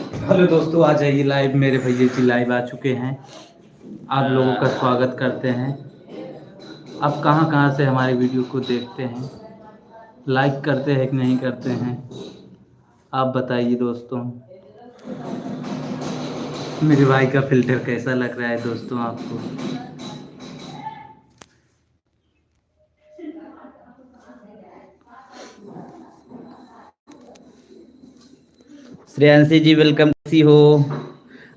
Hello दोस्तों, आ जाइए live. मेरे भैया जी लाइव आ चुके हैं। आप लोगों का स्वागत करते हैं। आप कहाँ कहाँ से हमारे वीडियो को देखते हैं, लाइक करते हैं कि नहीं करते हैं, आप बताइए दोस्तों। मेरे भाई का फ़िल्टर कैसा लग रहा है दोस्तों आपको? श्रेयांशी जी वेलकम, कैसी हो?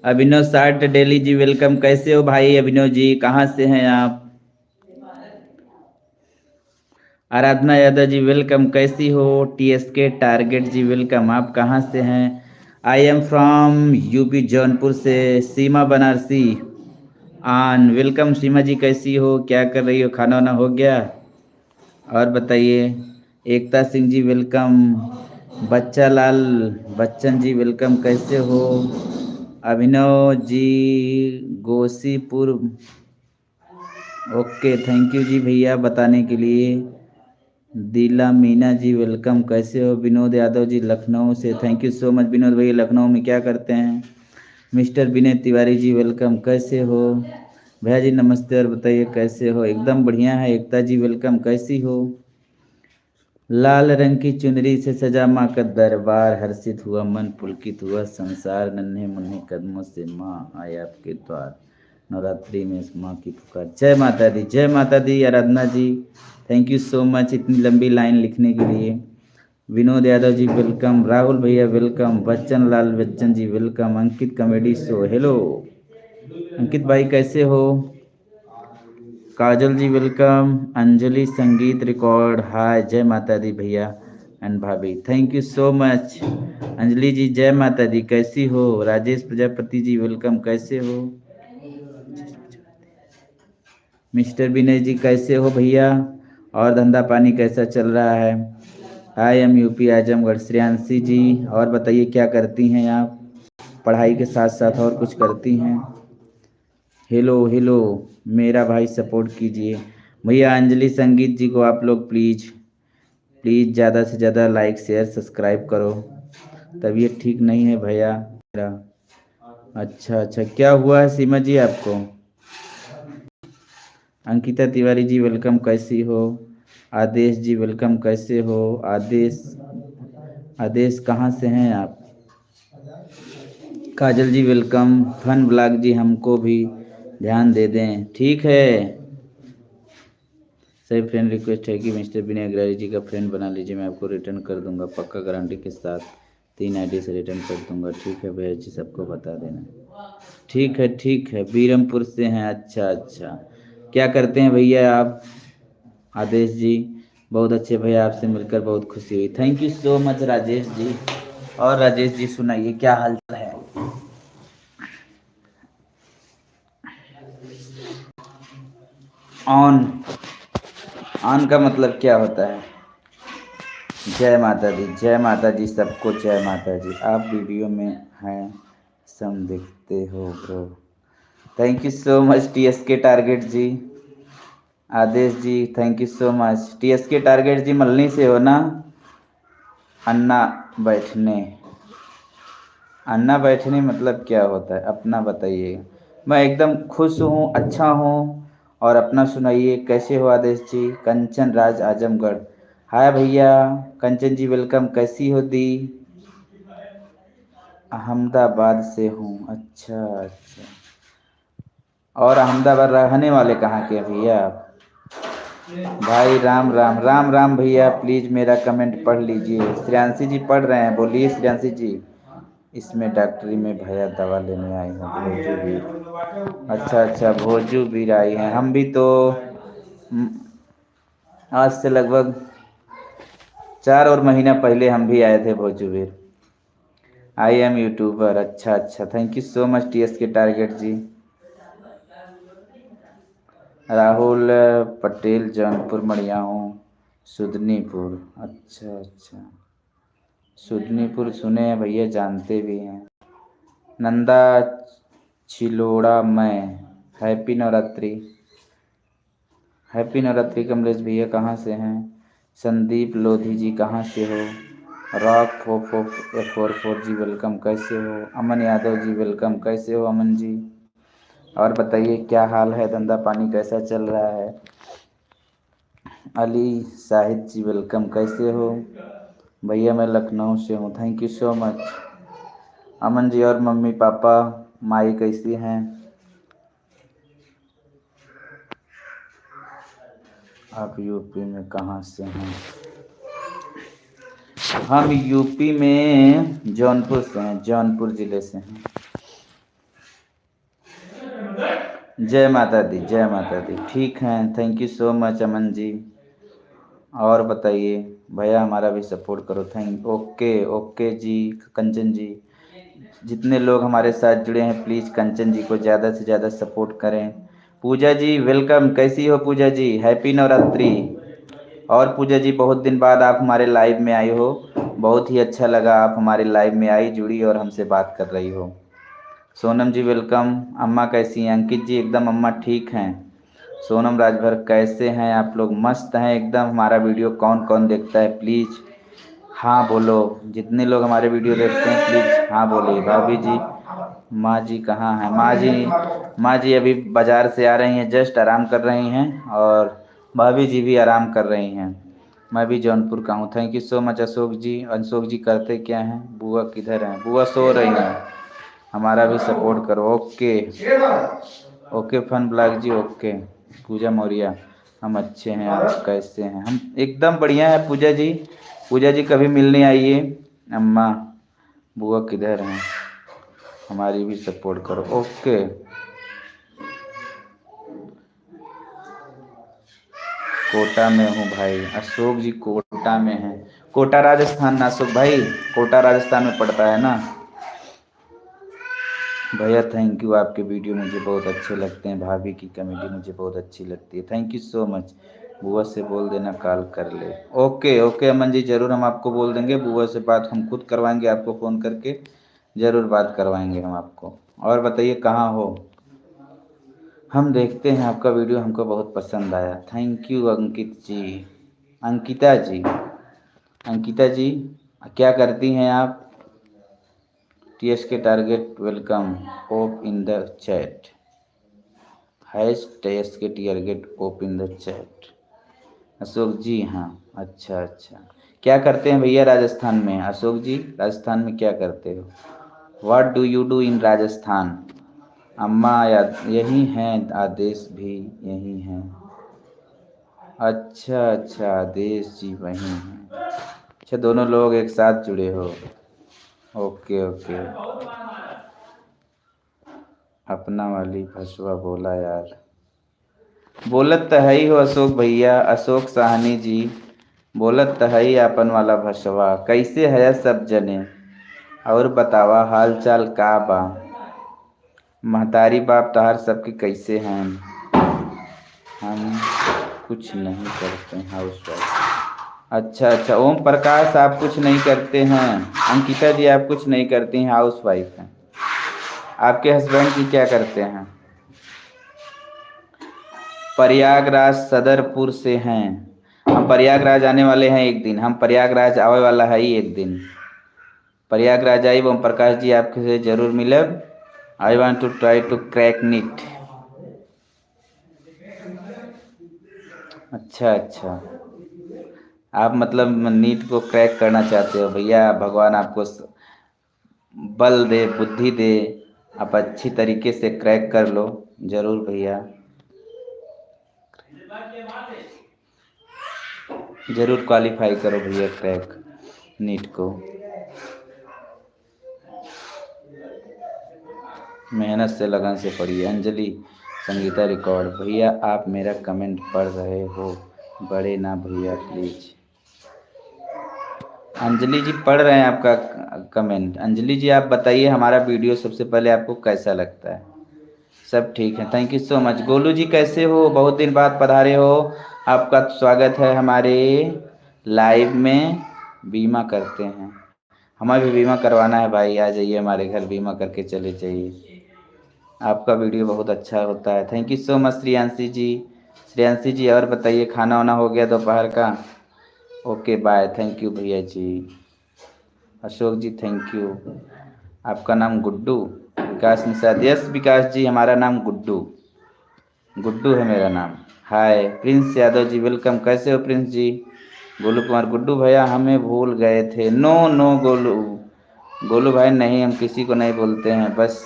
अभिनव साठ डेली जी वेलकम, कैसे हो भाई अभिनव जी, कहाँ से हैं आप? आराधना यादव जी वेलकम, कैसी हो? टीएसके टारगेट जी वेलकम, आप कहाँ से हैं? I am from UP Jaunpur से। सीमा बनारसी आन वेलकम। सीमा जी कैसी हो, क्या कर रही हो, खाना वाना हो गया? और बताइए। एकता सिंह जी वेलकम। बच्चा लाल बच्चन जी वेलकम, कैसे हो? Abhinav ji गोसीपुर, okay thank you जी भैया बताने के लिए। दिला मीना जी वेलकम, कैसे हो? विनोद यादव जी लखनऊ से, thank you so much Vinod भैया। लखनऊ में क्या करते हैं? मिस्टर विनय तिवारी जी वेलकम, कैसे हो? भैया जी नमस्ते, और बताइए कैसे हो? एकदम बढ़िया है। एकता जी वेलकम, कैसी हो? लाल रंग की चुनरी से सजा माँ का दरबार, हर्षित हुआ मन पुलकित हुआ संसार, नन्हे मुन्ने कदमों से माँ आए आपके द्वार, नवरात्रि में इस माँ की पुकार। जय माता दी, जय माता दी। आराधना जी थैंक यू सो मच इतनी लंबी लाइन लिखने के लिए। विनोद यादव जी वेलकम, राहुल भैया वेलकम, बच्चन लाल बच्चन जी वेलकम, अंकित कॉमेडी शो हेलो। अंकित भाई कैसे हो? काजल जी वेलकम, अंजलि संगीत रिकॉर्ड हाय, जय माता दी भैया एंड भाभी, thank you so much. Anjali ji जय माता दी, कैसी हो? राजेश प्रजापति जी वेलकम, कैसे हो? मिस्टर विनय जी कैसे हो भैया? और धंधा पानी कैसा चल रहा है? I am UP Azamgarh. Shreyanshi ji और बताइए क्या करती हैं आप? पढ़ाई के साथ साथ और कुछ करती हैं? हेलो हेलो, मेरा भाई सपोर्ट कीजिए भैया। अंजलि संगीत जी को आप लोग प्लीज़ प्लीज़ ज़्यादा से ज़्यादा लाइक शेयर सब्सक्राइब करो। तबीयत ठीक नहीं है भैया मेरा। अच्छा अच्छा, क्या हुआ है सीमा जी आपको? अंकिता तिवारी जी वेलकम, कैसी हो? आदेश जी वेलकम, कैसे हो? आदेश आदेश कहाँ से हैं आप? काजल जी वेलकम। फन ब्लॉग जी हमको भी ध्यान दे दें, ठीक है। सही फ्रेंड रिक्वेस्ट है कि मिस्टर विनय अग्रवाल जी का फ्रेंड बना लीजिए, मैं आपको रिटर्न कर दूंगा पक्का गारंटी के साथ। 3 आईडी से रिटर्न कर दूंगा, ठीक है भैया जी, सबको बता देना। ठीक है ठीक है, बीरमपुर से हैं, अच्छा अच्छा। क्या करते हैं भैया आप? आदेश जी बहुत अच्छे भैया, आपसे मिलकर बहुत खुशी हुई, thank you so much Rajesh ji. और राजेश जी सुनाइए क्या हाल है? ऑन ऑन का मतलब क्या होता है? जय माता दी, जय माता दी सबको, जय माता जी। आप वीडियो में हैं सम देखते हो bro, thank you so much TSK target ji. Adesh ji thank you so much. TSK target ji मल्ली से हो ना? अन्ना बैठने, अन्ना बैठने मतलब क्या होता है अपना बताइए। मैं एकदम खुश हूँ, अच्छा हूँ। और अपना सुनाइए कैसे हो आदेश जी? कंचन राज आजमगढ़, हाय भैया। कंचन जी वेलकम, कैसी हो दी? अहमदाबाद से हूँ, अच्छा अच्छा। और अहमदाबाद रहने वाले कहाँ के हैं भैया आप? भाई राम राम राम राम भैया, प्लीज़ मेरा कमेंट पढ़ लीजिए। श्रेयांशी जी पढ़ रहे हैं, बोलिए श्रेयांशी जी। इसमें डॉक्टरी में भैया दवा लेने आए हैं भोजू भी, अच्छा अच्छा भोजू भी आई हैं। हम भी तो आज से लगभग 4 और महीना पहले हम भी आए थे भोजूवीर। आई एम यूट्यूबर, अच्छा अच्छा, thank you so much TS के टारगेट जी। राहुल पटेल जौनपुर मड़िया हूँ, सुदनीपुर, अच्छा अच्छा। सुदनीपुर सुने हैं भैया, जानते भी हैं। नंदा छिलोड़ा मैं, हैप्पी नवरात्रि। हैप्पी नवरात्रि कमलेश भैया, कहाँ से हैं? संदीप लोधी जी कहाँ से हो? रॉक 444 जी वेलकम, कैसे हो? अमन यादव जी वेलकम, कैसे हो अमन जी? और बताइए क्या हाल है, धंधा पानी कैसा चल रहा है? अली शाहिद जी वेलकम, कैसे हो भैया? मैं लखनऊ से हूँ, thank you so much Aman ji. और मम्मी पापा माई कैसी हैं? आप यूपी में कहाँ से हैं? हम यूपी में जौनपुर से हैं, जौनपुर ज़िले से हैं। जय माता दी, जय माता दी। ठीक हैं, thank you so much Aman ji. और बताइए भैया, हमारा भी सपोर्ट करो। ओके ओके जी। कंचन जी, जितने लोग हमारे साथ जुड़े हैं प्लीज़ कंचन जी को ज़्यादा से ज़्यादा सपोर्ट करें। पूजा जी वेलकम, कैसी हो पूजा जी? हैप्पी नवरात्रि। और पूजा जी बहुत दिन बाद आप हमारे लाइव में आई हो, बहुत ही अच्छा लगा आप हमारे लाइव में आई, जुड़ी और हमसे बात कर रही हो। सोनम जी वेलकम। अम्मा कैसी हैं? अंकित जी एकदम अम्मा ठीक हैं। सोनम राजभर कैसे हैं आप लोग? मस्त हैं एकदम। हमारा वीडियो कौन कौन देखता है प्लीज़ हाँ बोलो। जितने लोग हमारे वीडियो देखते हैं प्लीज़ हाँ बोलिए। भाभी जी, माँ जी कहाँ हैं? माँ जी अभी बाज़ार से आ रही हैं, जस्ट आराम कर रही हैं, और भाभी जी भी आराम कर रही हैं। मैं भी जौनपुर का हूँ, thank you so much Ashok ji. Ashok ji करते क्या हैं? बुआ किधर हैं? बुआ सो रही हैं। हमारा भी सपोर्ट करो। ओके ओके फन ब्लॉग जी, ओके। पूजा मौर्य, हम अच्छे हैं, आप कैसे हैं? हम एकदम बढ़िया है पूजा जी। पूजा जी कभी मिलने आइए। अम्मा बुआ किधर हैं? हमारी भी सपोर्ट करो। ओके कोटा में हूँ भाई। अशोक जी कोटा में हैं? कोटा राजस्थान ना अशोक भाई? कोटा राजस्थान में पड़ता है ना भैया? थैंक यू, आपके वीडियो मुझे बहुत अच्छे लगते हैं। भाभी की कमेडी मुझे बहुत अच्छी लगती है, थैंक यू सो मच। बुआ से बोल देना कॉल कर ले। ओके ओके अमन जी, ज़रूर हम आपको बोल देंगे। बुआ से बात हम खुद करवाएंगे, आपको फ़ोन करके ज़रूर बात करवाएंगे हम आपको। और बताइए कहाँ हो? हम देखते हैं आपका वीडियो, हमको बहुत पसंद आया, थैंक यू अंकित जी। अंकिता जी, अंकिता जी क्या करती हैं आप? टीएस के target welcome hop in the chat, hash TS के target hop in the chat. Ashok ji हाँ, अच्छा अच्छा। क्या करते हैं भैया राजस्थान में? अशोक जी राजस्थान में क्या करते हो? What do you do in Rajasthan? अम्मा यही हैं, आदेश भी यही हैं। अच्छा अच्छा, आदेश जी वही हैं। अच्छा, दोनों लोग एक साथ जुड़े हो। Okay okay. अपना वाली फसवा बोला यार। बोलत तो है ही हो अशोक भैया, अशोक साहनी जी बोलत तो है ही अपन वाला भसवा। कैसे है सब जने? और बतावा हाल चाल का बा? महतारी बाप तहार सबके कैसे हैं? हम कुछ नहीं करते हैं, हाउस वाइफ। अच्छा अच्छा, ओम प्रकाश आप कुछ नहीं करते हैं। अंकिता जी आप कुछ नहीं करती हैं, हाउस वाइफ हैं। आपके हस्बैंड जी क्या करते हैं? प्रयागराज सदरपुर से हैं। हम प्रयागराज आने वाले हैं एक दिन, हम प्रयागराज आवे वाला है ही एक दिन। प्रयागराज आई ओम प्रकाश जी आपके से जरूर मिलब। I want to try to crack NEET. अच्छा अच्छा, आप मतलब नीट को क्रैक करना चाहते हो भैया? भगवान आपको बल दे, बुद्धि दे, आप अच्छी तरीके से क्रैक कर लो। जरूर भैया, जरूर क्वालिफाई करो भैया क्रैक नीट को। मेहनत से लगन से पढ़िए। अंजलि संगीता रिकॉर्ड, भैया आप मेरा कमेंट पढ़ रहे हो? बड़े ना भैया प्लीज़। अंजलि जी पढ़ रहे हैं आपका कमेंट। अंजलि जी आप बताइए हमारा वीडियो सबसे पहले आपको कैसा लगता है? सब ठीक है, thank you so much. Golu ji कैसे हो? बहुत दिन बाद पधारे हो, आपका स्वागत है हमारे लाइव में। बीमा करते हैं, हमें भी बीमा करवाना है भाई, आ जाइए हमारे घर, बीमा करके चले जाइए। आपका वीडियो बहुत अच्छा होता है, thank you so much Shreyanshi ji. Shreyanshi ji और बताइए खाना वाना हो गया दोपहर का? ओके बाय, थैंक यू भैया जी। अशोक जी थैंक यू। आपका नाम गुड्डू? विकास निषाद, यस विकास जी हमारा नाम गुड्डू, गुड्डू है मेरा नाम। Hi Prince Yadav ji welcome, कैसे हो प्रिंस जी? गोलू कुमार, गुड्डू भैया हमें भूल गए थे। नो नो गोलू, गोलू भाई नहीं, हम किसी को नहीं बोलते हैं, बस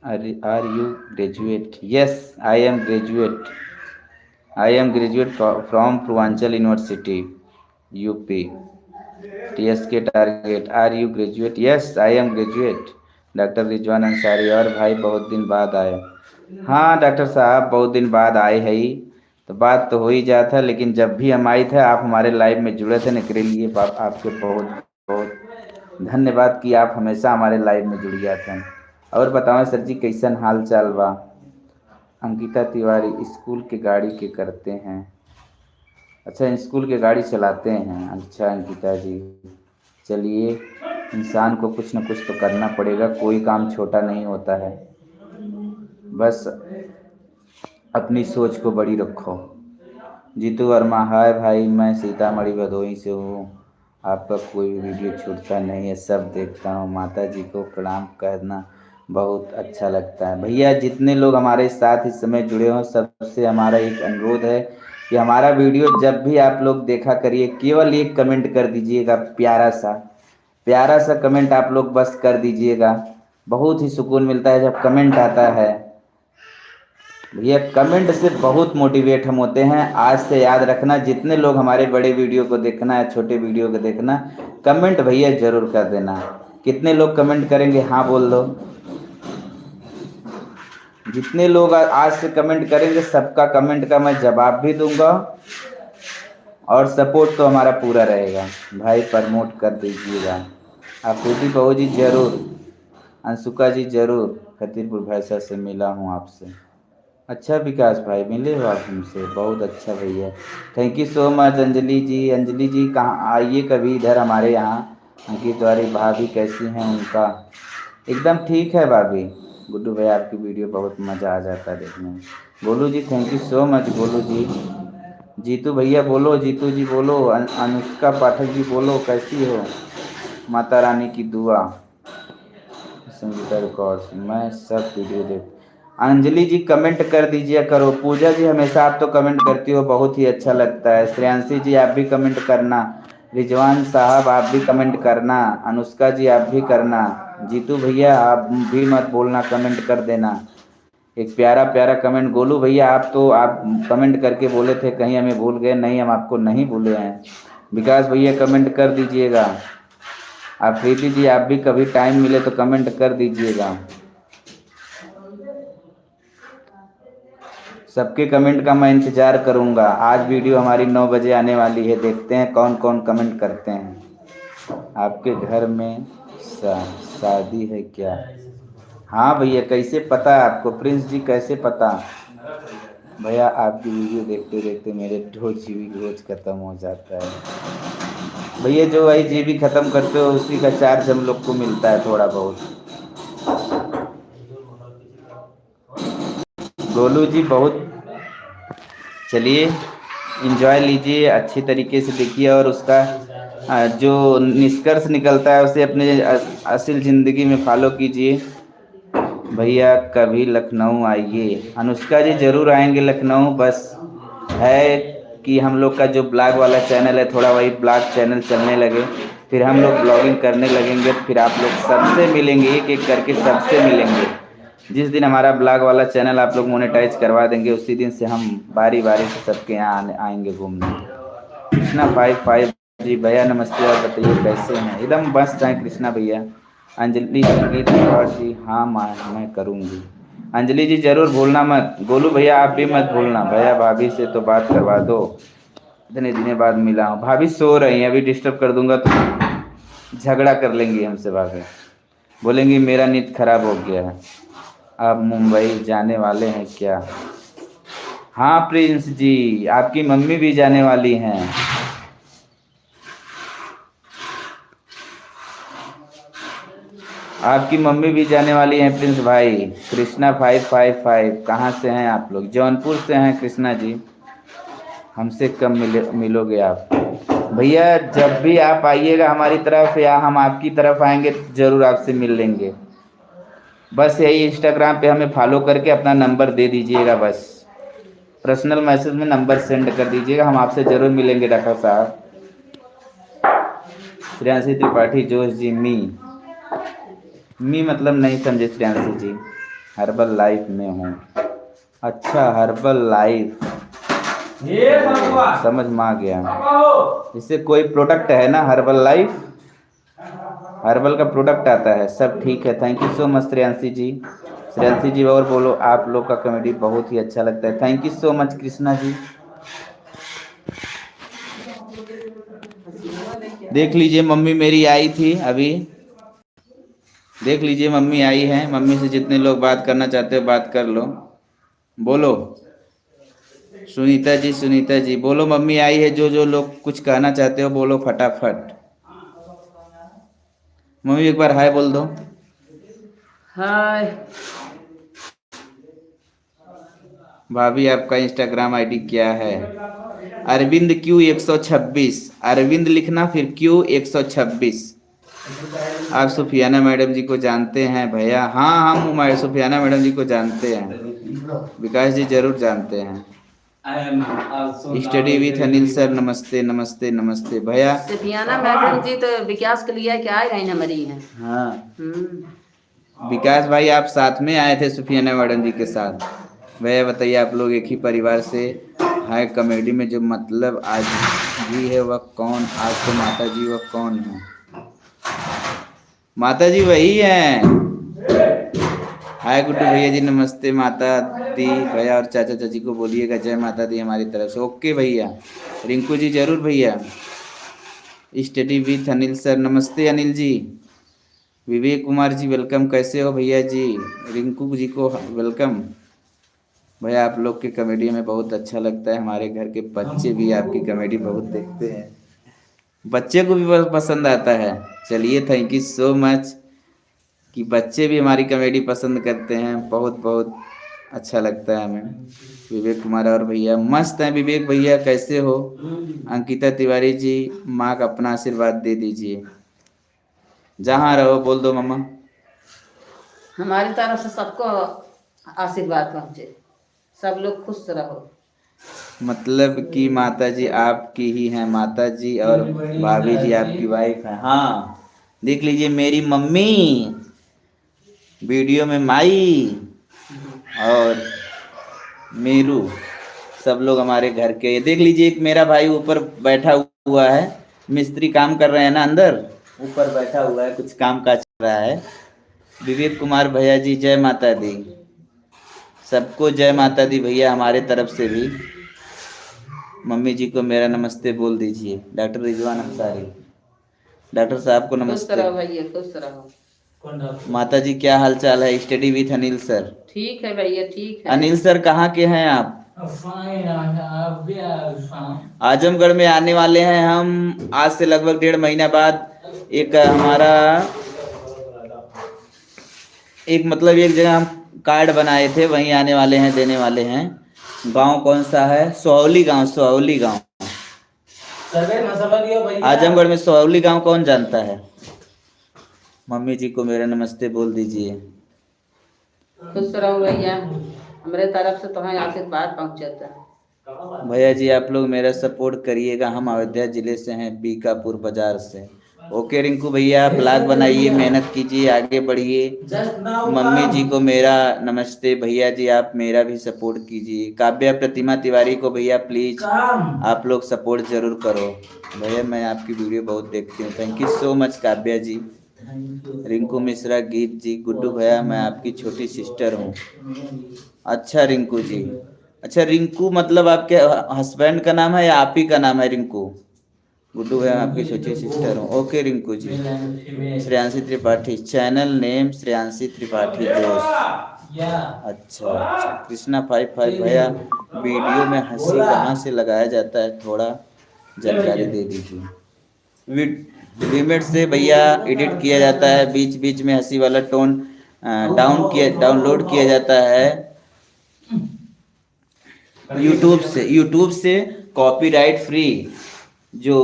are you graduate? Yes I am graduate, I am graduate from Purvanchal university UP. TSK target, are you graduate? Yes I am graduate. Doctor Rizwan Ansari, और भाई बहुत दिन बाद आए। हाँ डॉक्टर साहब बहुत दिन बाद आए है ही, तो बात तो हो ही जाता, लेकिन जब भी हम आए थे आप हमारे लाइव में जुड़े थे, निकले लिए आपके बहुत बहुत धन्यवाद कि आप हमेशा हमारे लाइव में जुड़ जाते हैं। और बताओ सर जी कैसन हाल चाल बा? अंकिता तिवारी, स्कूल के गाड़ी के करते हैं? अच्छा स्कूल के गाड़ी चलाते हैं, अच्छा अंकिता जी, चलिए इंसान को कुछ न कुछ तो करना पड़ेगा, कोई काम छोटा नहीं होता है, बस अपनी सोच को बड़ी रखो। जीतू वर्मा, हाय भाई मैं सीतामढ़ी भदोही से हूँ, आपका कोई वीडियो छूटता नहीं है, सब देखता हूँ, माता जी को प्रणाम करना बहुत अच्छा लगता है। भैया जितने लोग हमारे साथ इस समय जुड़े हों सबसे हमारा एक अनुरोध है कि हमारा वीडियो जब भी आप लोग देखा करिए, केवल एक कमेंट कर दीजिएगा, प्यारा सा कमेंट आप लोग बस कर दीजिएगा, बहुत ही सुकून मिलता है जब कमेंट आता है। भैया कमेंट से बहुत मोटिवेट हम होते हैं। आज से याद रखना, जितने लोग हमारे बड़े वीडियो को देखना है, छोटे वीडियो को देखना, कमेंट भैया जरूर कर देना। कितने लोग कमेंट करेंगे? हाँ बोल दो। जितने लोग आज से कमेंट करेंगे सबका कमेंट का मैं जवाब भी दूंगा, और सपोर्ट तो हमारा पूरा रहेगा। भाई प्रमोट कर दीजिएगा। आकृति बहू जी जरूर, अंशुका जी जरूर, खतीरपुर भैंसा से मिला हूँ आपसे। अच्छा विकास भाई मिले हो आप हमसे, बहुत अच्छा भैया, thank you so much. Anjali ji, Anjali ji कहाँ, आइए कभी इधर हमारे यहाँ। अंकित तिवारी, भाभी कैसी हैं उनका? एकदम ठीक है भाभी। गुड्डू भाई आपकी वीडियो बहुत मज़ा आ जाता है देखने में। Golu ji thank you so much Golu ji. Jeetu भैया बोलो, जीतू जी बोलो, अनुष्का पाठक जी बोलो, कैसी हो? माता रानी की दुआ, संगीता रिकॉर्ड्स, मैं सब वीडियो देख। अंजलि जी कमेंट कर दीजिए करो। पूजा जी हमेशा आप तो कमेंट करती हो, बहुत ही अच्छा लगता है। श्रेयांशी जी आप भी कमेंट करना, रिजवान साहब आप भी कमेंट करना, अनुष्का जी आप भी करना, जीतू भैया आप भी मत बोलना, कमेंट कर देना एक प्यारा प्यारा कमेंट। गोलू भैया आप कमेंट करके बोले थे कहीं हमें भूल गए, नहीं हम आपको नहीं भूले हैं। विकास भैया कमेंट कर दीजिएगा। आप प्रीति जी आप भी कभी टाइम मिले तो कमेंट कर दीजिएगा। सबके कमेंट का मैं इंतज़ार करूंगा। आज वीडियो हमारी 9 बजे आने वाली है, देखते हैं कौन कौन कमेंट करते हैं। आपके घर में शादी है क्या? हाँ भैया कैसे पता है आपको? प्रिंस जी कैसे पता? भैया आपकी वीडियो देखते देखते मेरे 2 GB रोज खत्म हो जाता है। भैया जो 1 GB ख़त्म करते हो उसी का चार्ज हम लोग को मिलता है थोड़ा बहुत। गोलू जी बहुत, चलिए इंजॉय लीजिए, अच्छी तरीके से देखिए, और उसका जो निष्कर्ष निकलता है उसे अपने असल ज़िंदगी में फॉलो कीजिए। भैया कभी लखनऊ आइए। अनुष्का जी ज़रूर आएंगे लखनऊ, बस है कि हम लोग का जो ब्लॉग वाला चैनल है थोड़ा वही ब्लॉग चैनल चलने लगे, फिर हम लोग ब्लॉगिंग करने लगेंगे, फिर आप लोग सबसे मिलेंगे, एक एक करके सबसे मिलेंगे। जिस दिन हमारा ब्लॉग वाला चैनल आप लोग मोनेटाइज करवा देंगे उसी दिन से हम बारी बारी से सबके यहाँ आएंगे घूमने। कृष्णा 55 जी भैया नमस्ते, और बताइए कैसे हैं? एकदम मस्त हैं कृष्णा भैया। अंजलि संगीत जी, हाँ मैं करूँगी। अंजलि जी जरूर भूलना मत। गोलू भैया आप भी मत भूलना। भैया भाभी से तो बात करवा दो, इतने दिनों बाद मिला हूँ। भाभी सो रही हैं, अभी डिस्टर्ब कर दूंगा तो झगड़ा कर लेंगी हमसे, भाभी बोलेंगी मेरा नींद खराब हो गया है। आप मुंबई जाने वाले हैं क्या? हाँ प्रिंस जी आपकी मम्मी भी जाने वाली हैं। आपकी मम्मी भी जाने वाली हैं प्रिंस भाई। कृष्णा 555 कहाँ से हैं आप लोग? जौनपुर से हैं कृष्णा जी। हमसे कब मिलोगे आप? भैया जब भी आप आइएगा हमारी तरफ या हम आपकी तरफ आएंगे जरूर आपसे मिल लेंगे। बस यही इंस्टाग्राम पे हमें फॉलो करके अपना नंबर दे दीजिएगा, बस पर्सनल मैसेज में नंबर सेंड कर दीजिएगा, हम आपसे जरूर मिलेंगे डॉक्टर साहब। श्रेयांशी त्रिपाठी जोश जी, मी मतलब नहीं समझे श्रेयांशी जी। हर्बल लाइफ में हूँ। अच्छा हर्बल लाइफ, समझ में आ गया। इससे कोई प्रोडक्ट है ना हर्बल लाइफ, हर्बल का प्रोडक्ट आता है, सब ठीक है। Thank you so much Shreyanshi ji. Shreyanshi ji और बोलो, आप लोग का कॉमेडी बहुत ही अच्छा लगता है। Thank you so much Krishna ji. देख लीजिए मम्मी मेरी आई थी अभी, देख लीजिए मम्मी आई है। मम्मी से जितने लोग बात करना चाहते हो बात कर लो। बोलो सुनीता जी, सुनीता जी बोलो, मम्मी आई है। जो जो लोग कुछ कहना चाहते हो बोलो फटाफट। मम्मी एक बार हाय बोल दो। हाय। भाभी आपका इंस्टाग्राम आईडी क्या है? अरविंद क्यू 126, अरविंद लिखना फिर क्यू 126। आप सुफियाना मैडम जी को जानते हैं भैया? हाँ हम सुफियाना मैडम जी को जानते हैं, विकास जी जरूर जानते हैं। स्टडी विथ अनिल सर, नमस्ते नमस्ते नमस्ते भैया। सुफियाना मैडम जी तो विकास के लिए क्या आई हमारी हैं। हाँ विकास भाई आप साथ में आए थे सुफियाना मैडम जी के साथ। भैया बताइए, आप लोग एक ही परिवार से है। कॉमेडी में जो मतलब आज भी है वह कौन? आज तो माता जी वह कौन है? माता जी वही हैं। हाय गुड्डू भैया जी, नमस्ते माता दी। भैया और चाचा चाची को बोलिएगा जय माता दी हमारी तरफ से। ओके भैया। रिंकू जी जरूर भैया। स्टडी विथ अनिल सर, नमस्ते अनिल जी। विवेक कुमार जी वेलकम, कैसे हो भैया जी? रिंकू जी को वेलकम। भैया आप लोग की कॉमेडी हमें बहुत अच्छा लगता है, हमारे घर के बच्चे भी आपकी कॉमेडी बहुत देखते हैं, बच्चे को भी बहुत पसंद आता है। चलिए थैंक यू सो मच कि बच्चे भी हमारी कॉमेडी पसंद करते हैं, बहुत बहुत अच्छा लगता है हमें। विवेक कुमार और भैया मस्त हैं। विवेक भैया कैसे हो? अंकिता तिवारी जी, माँ का अपना आशीर्वाद दे दीजिए। जहाँ रहो बोल दो मम्मा। हमारी तरफ से सबको आशीर्वाद पहुँचे, सब लोग खुश रहो। मतलब कि माता जी आपकी ही हैं, माता जी और भाभी जी आपकी वाइफ है। हाँ देख लीजिए मेरी मम्मी, वीडियो में माई और मेरू, सब लोग हमारे घर के। देख लीजिए एक मेरा भाई ऊपर बैठा हुआ है, मिस्त्री काम कर रहे हैं ना, अंदर ऊपर बैठा हुआ है, कुछ काम काज कर रहा है। विवेक कुमार भैया जी जय माता दी, सबको जय माता दी भैया हमारे तरफ से भी। मम्मी जी को मेरा नमस्ते बोल दीजिए। डॉक्टर रिजवान अंसारी, डॉक्टर साहब को नमस्ते। खुश रहो भैया, खुश रहो। माता जी क्या हाल चाल है? Study with Anil sir. ठीक है भैया, ठीक है। अनिल सर कहाँ के हैं आप? आजमगढ़ में आने वाले हैं हम आज से लगभग 1.5 महीना बाद। एक हमारा एक मतलब एक जगह हम कार्ड बनाए थे, वहीं आने वाले हैं, देने वाले हैं। गांव कौन सा है? सोहौली गांव, सोहौली गांव। आजमगढ़ में सोहौली गांव कौन जानता है? मम्मी जी को मेरा नमस्ते बोल दीजिए। खुश रहो भैया, हमारे तरफ से तुम्हें आशीर्वाद पहुँचाता है। भैया जी आप लोग मेरा सपोर्ट करिएगा, हम अयोध्या जिले से हैं, बीकापुर बाजार से। ओके रिंकू भैया, ब्लॉग बनाइए, मेहनत कीजिए, आगे बढ़िए। मम्मी जी को मेरा नमस्ते। भैया जी आप मेरा भी सपोर्ट कीजिए। काव्या प्रतिमा तिवारी को भैया प्लीज आप लोग सपोर्ट जरूर करो। भैया मैं आपकी वीडियो बहुत देखती हूँ, thank you so much Kavya ji. Rinku Mishra Geet ji, Guddu भैया मैं आपकी छोटी सिस्टर हूँ। अच्छा रिंकू जी, अच्छा रिंकू मतलब आपके हस्बैंड का नाम है या आप ही का नाम है रिंकू? गुड्डू भैया आपकी छोटी सिस्टर हूँ। Okay Rinku ji. Shreyanshi Tripathi, channel name Shreyanshi Tripathi जोश। अच्छा अच्छा। कृष्णा 55 भैया वीडियो में हंसी कहाँ से लगाया जाता है, थोड़ा जानकारी दे दीजिए। विमेट से भैया एडिट किया जाता है, बीच बीच में हंसी वाला टोन डाउनलोड किया जाता है यूट्यूब से कॉपीराइट फ्री। जो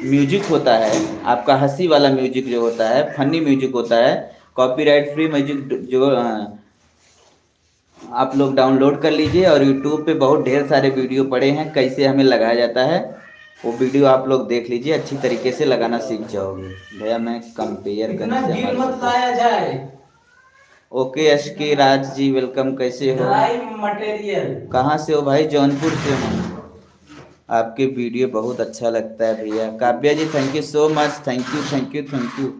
म्यूजिक होता है आपका, हंसी वाला म्यूजिक जो होता है, फनी म्यूजिक होता है, कॉपीराइट फ्री म्यूजिक जो आप लोग डाउनलोड कर लीजिए। और यूट्यूब पे बहुत ढेर सारे वीडियो पड़े हैं कैसे हमें लगाया जाता है, वो वीडियो आप लोग देख लीजिए, अच्छी तरीके से लगाना सीख जाओगे। भैया मैं कंपेयर करने से ओके एस के राज जी वेलकम, कैसे हो? मटेरियल कहाँ से हो भाई? जौनपुर से हूँ। आपके वीडियो बहुत अच्छा लगता है भैया। Kavya ji thank you so much, thank you thank you thank you.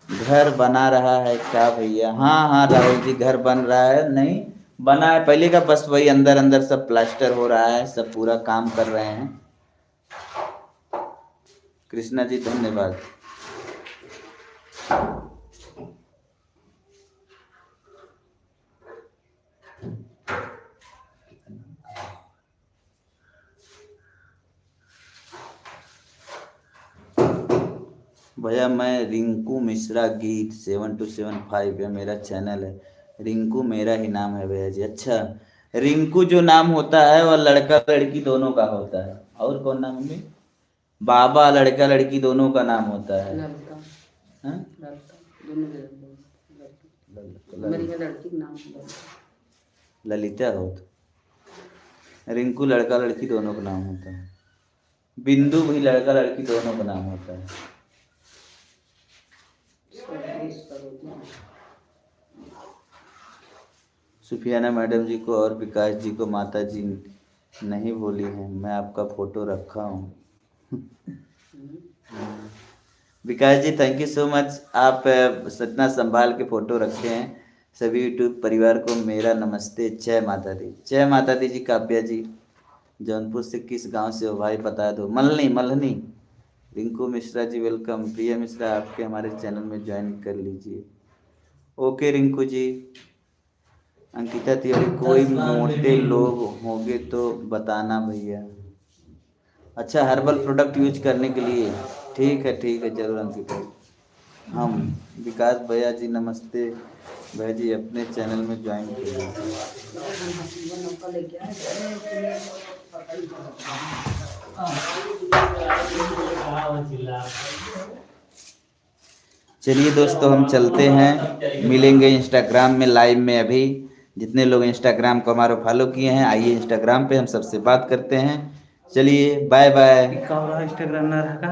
घर बना रहा है क्या भैया? हाँ हाँ राहुल जी, घर बन रहा है, नहीं बना है पहले का, बस वही अंदर अंदर सब प्लास्टर हो रहा है, सब पूरा काम कर रहे हैं। कृष्णा जी धन्यवाद। भैया मैं रिंकू मिश्रा गीत 7275 है मेरा चैनल है, रिंकू मेरा ही नाम है भैया जी। अच्छा, रिंकू जो नाम होता है वह लड़का लड़की दोनों का होता है, और कौन नाम है? बाबा लड़का लड़की दोनों का नाम होता है। लड़का हाँ? लड़का दोनों के लड़की का नाम ललिता हो तो रिंकू लड़का लड़की दोनों का नाम होता है, बिंदु भी लड़का लड़की दोनों का नाम होता है। सुफियाना मैडम जी को और विकास जी को माता जी नहीं बोली है, मैं आपका फोटो रखा हूँ। विकास जी थैंक यू सो मच, आप इतना संभाल के फोटो रखे हैं। सभी यूट्यूब परिवार को मेरा नमस्ते, जय माता दी। जय माता दी जी। काव्या जी जौनपुर से किस गांव से हो भाई बता दो? मल्हनी मल्हनी। रिंकू मिश्रा जी वेलकम। प्रिया मिश्रा आपके हमारे चैनल में ज्वाइन कर लीजिए। ओके रिंकू जी। अंकिता तिवारी कोई मोटे लोग होंगे तो बताना भैया। अच्छा, हर्बल प्रोडक्ट यूज करने के लिए, ठीक है जरूर अंकिता। हम विकास भैया जी नमस्ते भैया जी, अपने चैनल में ज्वाइन कीजिए। चलिए दोस्तों हम चलते हैं, मिलेंगे इंस्टाग्राम में लाइव में। अभी जितने लोग इंस्टाग्राम को हमारा फॉलो किए हैं आइए इंस्टाग्राम पे हम सबसे बात करते हैं। चलिए बाय बाय। इंस्टाग्राम ना रखा